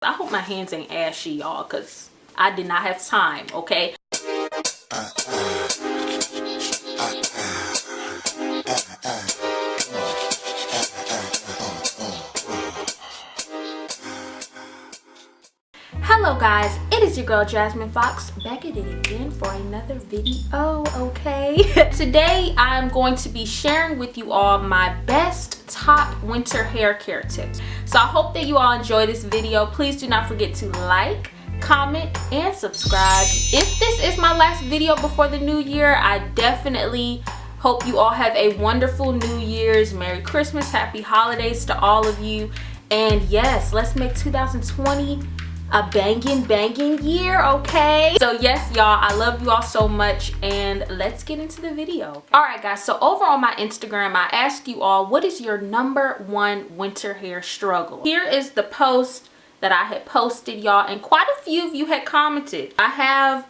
I hope my hands ain't ashy, y'all, because I did not have time, okay? Hello guys, it is your girl Jasmine Fox back at it again for another video, okay? Today I'm going to be sharing with you all my best top winter hair care tips. So I hope that you all enjoy this video. Please do not forget to like, comment, and subscribe. If this is my last video before the new year, I definitely hope you all have a wonderful New Year's. Merry Christmas, happy holidays to all of you. And yes, let's make 2020 a banging year, okay? So yes, y'all, I love you all so much, and let's get into the video. All right, guys, so over on my Instagram, I asked you all, what is your #1 winter hair struggle? Here is the post that I had posted, y'all, and quite a few of you had commented. I have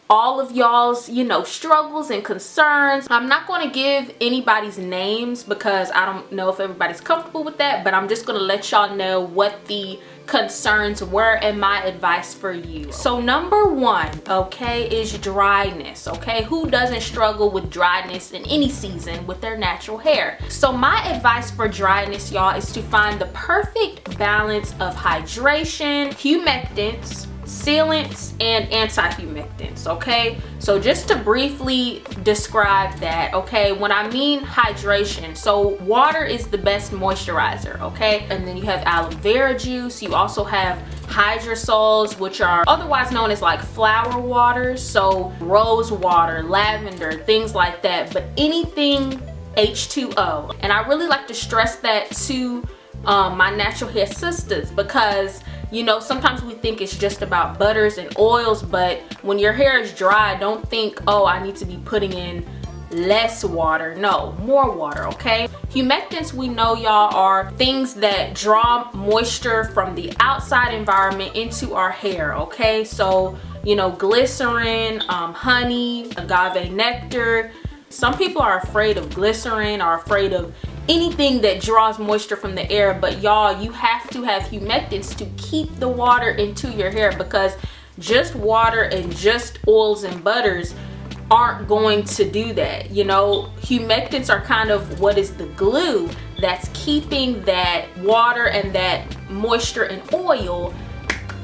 all of y'all's, you know, struggles and concerns. I'm not going to give anybody's names because I don't know if everybody's comfortable with that, but I'm just going to let y'all know what the concerns were and my advice for you. So #1, okay, is dryness, okay? Who doesn't struggle with dryness in any season with their natural hair? So my advice for dryness, y'all, is to find the perfect balance of hydration, humectants, sealants, and anti-humectants, okay? So just to briefly describe that, okay, when I mean hydration, so water is the best moisturizer, okay? And then you have aloe vera juice. You also have hydrosols, which are otherwise known as like flower waters, so rose water, lavender, things like that, but anything H2O. And I really like to stress that to my natural hair sisters, because you know, sometimes we think it's just about butters and oils, but when your hair is dry, don't think, oh, I need to be putting in less water. No, more water, okay? Humectants, we know, y'all, are things that draw moisture from the outside environment into our hair, okay? So, you know, glycerin, honey, agave nectar. Some people are afraid of glycerin, are afraid of anything that draws moisture from the air, but y'all, you have to have humectants to keep the water into your hair, because just water and just oils and butters aren't going to do that. You know, humectants are kind of what is the glue that's keeping that water and that moisture and oil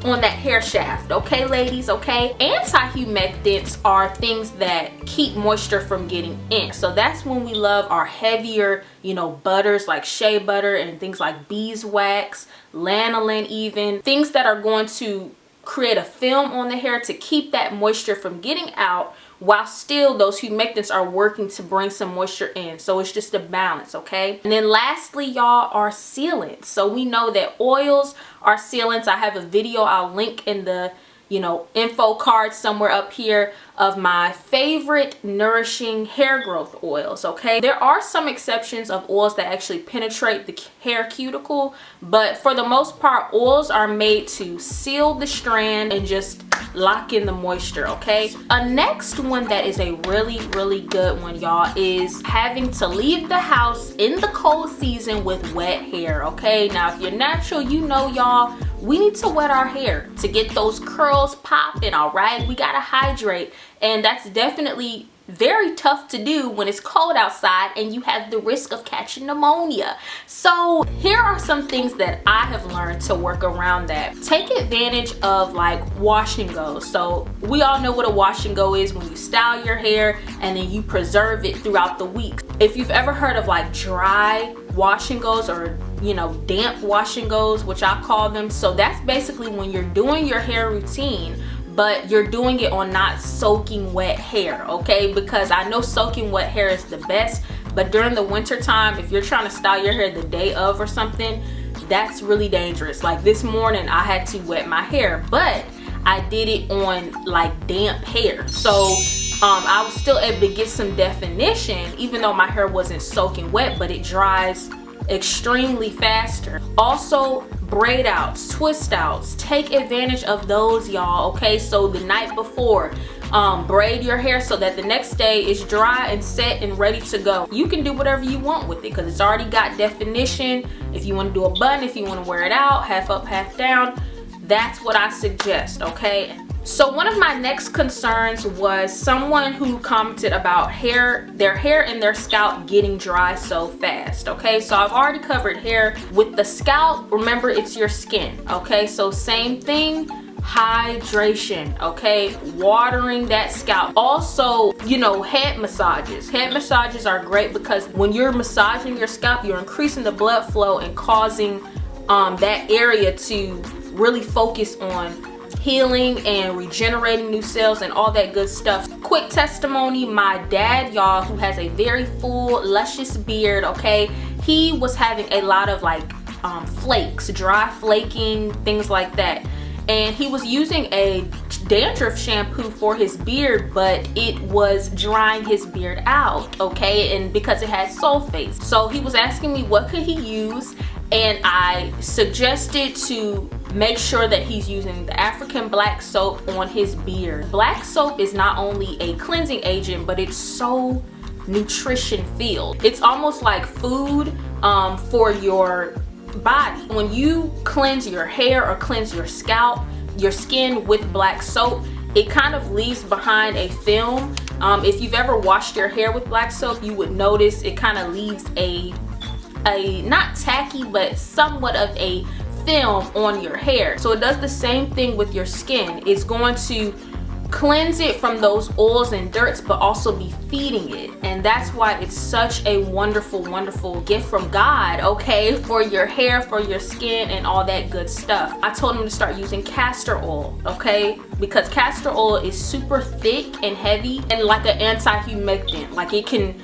on that hair shaft, okay, ladies, okay? Anti-humectants are things that keep moisture from getting in. So that's when we love our heavier, you know, butters like shea butter and things like beeswax, lanolin, even things that are going to create a film on the hair to keep that moisture from getting out, while still those humectants are working to bring some moisture in. So it's just a balance, okay? And then lastly, y'all, are sealants. So we know that oils are sealants. I have a video I'll link in the, you know, info card somewhere up here of my favorite nourishing hair growth oils, okay? There are some exceptions of oils that actually penetrate the hair cuticle, but for the most part, oils are made to seal the strand and just lock in the moisture, okay? A next one that is a really good one, y'all, is having to leave the house in the cold season with wet hair, okay? Now, if you're natural, you know, y'all, we need to wet our hair to get those curls popping, all right? We gotta hydrate, and that's definitely very tough to do when it's cold outside and you have the risk of catching pneumonia. So here are some things that I have learned to work around that. Take advantage of like wash and go. So we all know what a wash and go is, when you style your hair and then you preserve it throughout the week. If you've ever heard of like dry wash and goes, or you know, damp wash and goes, which I call them, so that's basically when you're doing your hair routine, but you're doing it on not soaking wet hair, okay? Because I know soaking wet hair is the best, but during the winter time, if you're trying to style your hair the day of or something, that's really dangerous. Like this morning, I had to wet my hair, but I did it on like damp hair. So I was still able to get some definition, even though my hair wasn't soaking wet, but it dries extremely faster. Also, braid outs, twist outs, take advantage of those, y'all, okay? So the night before, braid your hair so that the next day is dry and set and ready to go. You can do whatever you want with it because it's already got definition. If you want to do a bun, if you want to wear it out, half up, half down, that's what I suggest, okay? So one of my next concerns was someone who commented about their hair and their scalp getting dry so fast, okay? So I've already covered hair. With the scalp, remember, it's your skin, okay? So same thing, hydration, okay? Watering that scalp. Also, you know, head massages. Head massages are great because when you're massaging your scalp, you're increasing the blood flow and causing that area to really focus on healing and regenerating new cells and all that good stuff. Quick testimony, my dad, y'all, who has a very full, luscious beard, okay, he was having a lot of like flakes, dry flaking, things like that. And he was using a dandruff shampoo for his beard, but it was drying his beard out, okay, and because it had sulfates. So he was asking me what could he use, and I suggested to make sure that he's using the African black soap on his beard. Black soap is not only a cleansing agent, but it's so nutrition filled. It's almost like food for your body. When you cleanse your hair or cleanse your scalp, your skin with black soap, it kind of leaves behind a film. If you've ever washed your hair with black soap, you would notice it kind of leaves a not tacky, but somewhat of a film on your hair. So it does the same thing with your skin. It's going to cleanse it from those oils and dirts, but also be feeding it. And that's why it's such a wonderful, wonderful gift from God, okay, for your hair, for your skin, and all that good stuff. I told him to start using castor oil, okay, because castor oil is super thick and heavy and like an anti-humectant. Like, it can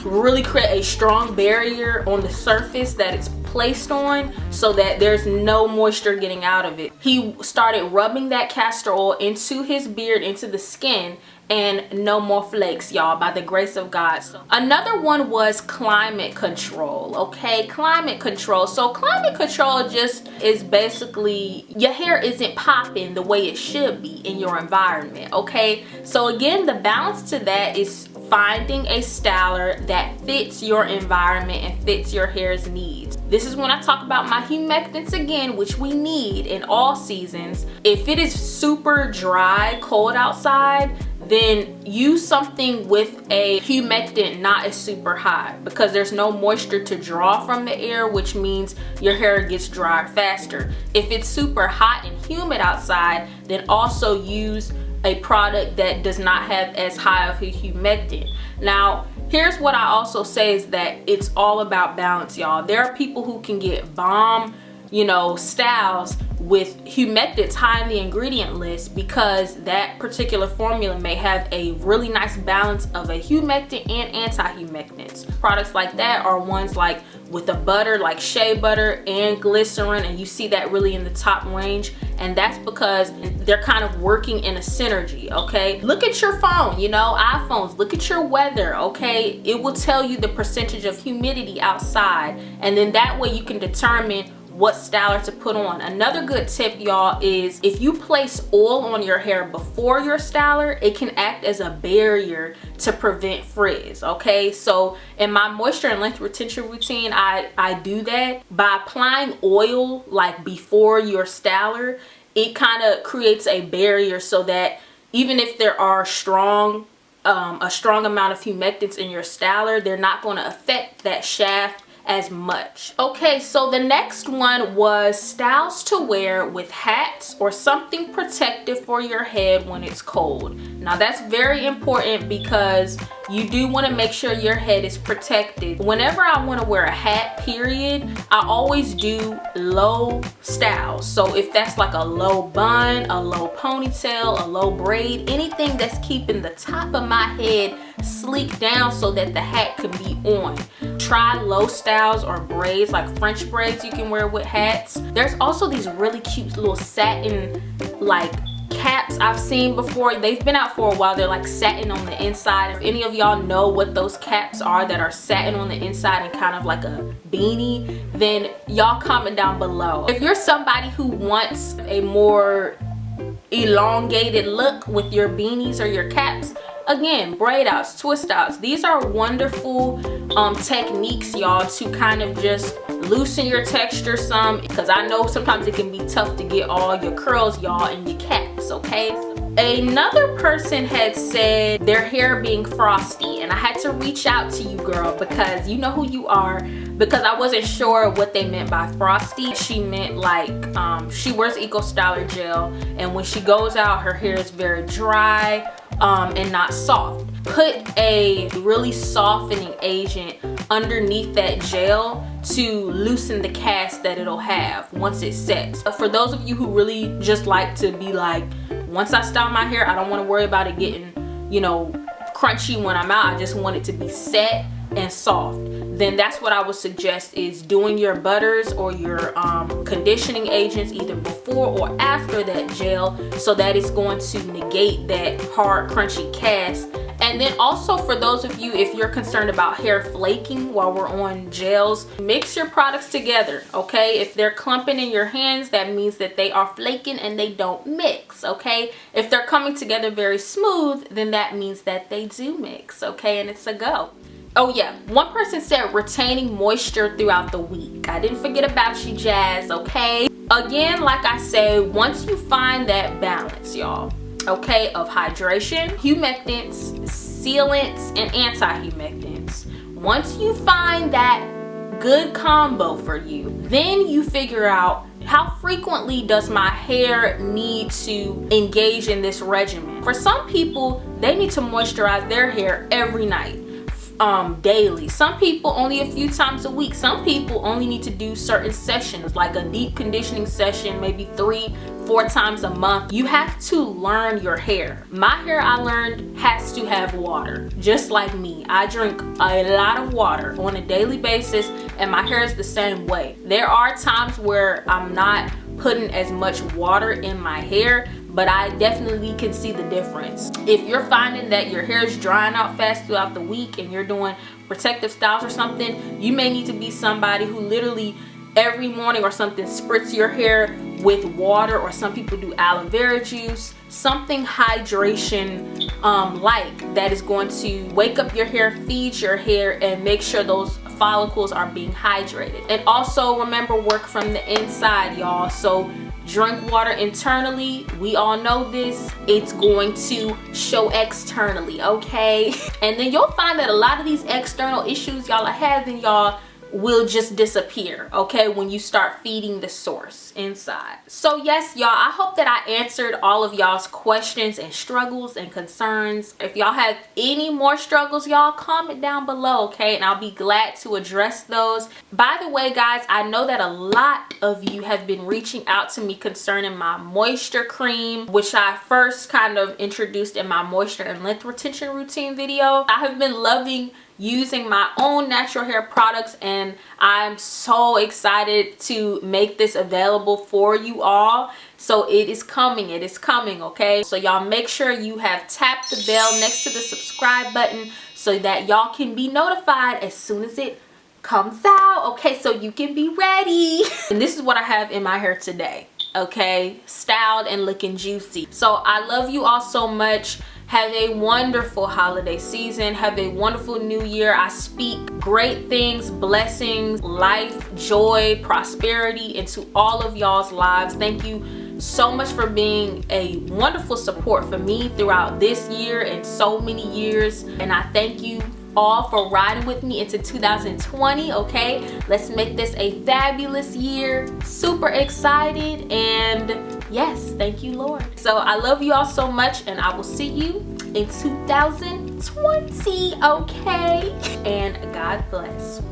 really create a strong barrier on the surface that it's placed on so that there's no moisture getting out of it. He started rubbing that castor oil into his beard, into the skin, and no more flakes, y'all, by the grace of God. So another one was climate control, okay? Climate control. So climate control just is basically your hair isn't popping the way it should be in your environment, okay? So again, the balance to that is finding a styler that fits your environment and fits your hair's needs. This is when I talk about my humectants again, which we need in all seasons. If it is super dry, cold outside, then use something with a humectant not as super high, because there's no moisture to draw from the air, which means your hair gets drier faster. If it's super hot and humid outside, then also use a product that does not have as high of a humectant. Now, here's what I also say is that it's all about balance, y'all. There are people who can get bomb, you know, styles with humectants high in the ingredient list because that particular formula may have a really nice balance of a humectant and anti-humectants. Products like that are ones like with a butter like Shea butter and glycerin, and you see that really in the top range, and that's because they're kind of working in a synergy, okay? Look at your phone, you know, iPhones, look at your weather, okay? It will tell you the percentage of humidity outside, and then that way you can determine what styler to put on. Another good tip, y'all, is if you place oil on your hair before your styler, it can act as a barrier to prevent frizz, okay? So in my moisture and length retention routine, I do that by applying oil like before your styler. It kind of creates a barrier so that even if there are a strong amount of humectants in your styler, they're not going to affect that shaft as much. Okay, so the next one was styles to wear with hats or something protective for your head when it's cold. Now that's very important because you do want to make sure your head is protected. Whenever I want to wear a hat, period, I always do low styles. So if that's like a low bun, a low ponytail, a low braid, anything that's keeping the top of my head sleek down so that the hat can be on. Try low styles or braids, like French braids you can wear with hats. There's also these really cute little satin like caps I've seen before. They've been out for a while. They're like satin on the inside. If any of y'all know what those caps are that are satin on the inside and kind of like a beanie, then y'all comment down below. If you're somebody who wants a more elongated look with your beanies or your caps, again, braid outs, twist outs, these are wonderful techniques, y'all, to kind of just loosen your texture some, because I know sometimes it can be tough to get all your curls, y'all, and your caps, okay? Another person had said their hair being frosty, and I had to reach out to you, girl, because you know who you are, because I wasn't sure what they meant by frosty. She meant like she wears Eco Styler gel, and when she goes out, her hair is very dry and not soft. Put a really softening agent underneath that gel to loosen the cast that it'll have once it sets. For those of you who really just like to be like, once I style my hair, I don't want to worry about it getting, you know, crunchy when I'm out. I just want it to be set and soft. Then that's what I would suggest, is doing your butters or your conditioning agents either before or after that gel, so that it's going to negate that hard crunchy cast. And then also, for those of you, if you're concerned about hair flaking while we're on gels, mix your products together, okay? If they're clumping in your hands, that means that they are flaking and they don't mix, okay? If they're coming together very smooth, then that means that they do mix, okay? And it's a go. Oh yeah, one person said retaining moisture throughout the week. I didn't forget about you, Jazz, okay? Again, like I said, once you find that balance, y'all, okay, of hydration, humectants, sealants, and anti-humectants. Once you find that good combo for you, then you figure out how frequently does my hair need to engage in this regimen. For some people, they need to moisturize their hair every night. Daily. Some people only a few times a week. Some people only need to do certain sessions, like a deep conditioning session, maybe 3-4 times a month. You have to learn your hair. My hair, I learned, has to have water. Just like me, I drink a lot of water on a daily basis, and my hair is the same way. There are times where I'm not putting as much water in my hair, but I definitely can see the difference. If you're finding that your hair is drying out fast throughout the week and you're doing protective styles or something, you may need to be somebody who literally every morning or something spritz your hair with water, or some people do aloe vera juice, something hydration like that is going to wake up your hair, feed your hair, and make sure those follicles are being hydrated. And also remember, work from the inside, y'all. So drink water internally. We all know this. It's going to show externally, okay? And then you'll find that a lot of these external issues y'all are having, y'all, will just disappear, okay, when you start feeding the source inside. So yes, y'all, I hope that I answered all of y'all's questions and struggles and concerns. If y'all have any more struggles, y'all, comment down below, okay, and I'll be glad to address those. By the way, guys, I know that a lot of you have been reaching out to me concerning my moisture cream, which I first kind of introduced in my moisture and length retention routine video. I have been loving using my own natural hair products, and I'm so excited to make this available for you all. So it is coming, okay? So y'all make sure you have tapped the bell next to the subscribe button so that y'all can be notified as soon as it comes out, okay? So you can be ready. And this is what I have in my hair today, okay? Styled and looking juicy. So I love you all so much. Have a wonderful holiday season. Have a wonderful new year. I speak great things, blessings, life, joy, prosperity into all of y'all's lives. Thank you so much for being a wonderful support for me throughout this year and so many years. And I thank you all for riding with me into 2020, okay? Let's make this a fabulous year. Super excited, and yes, thank you, Lord. So I love you all so much, and I will see you in 2020, okay? And God bless.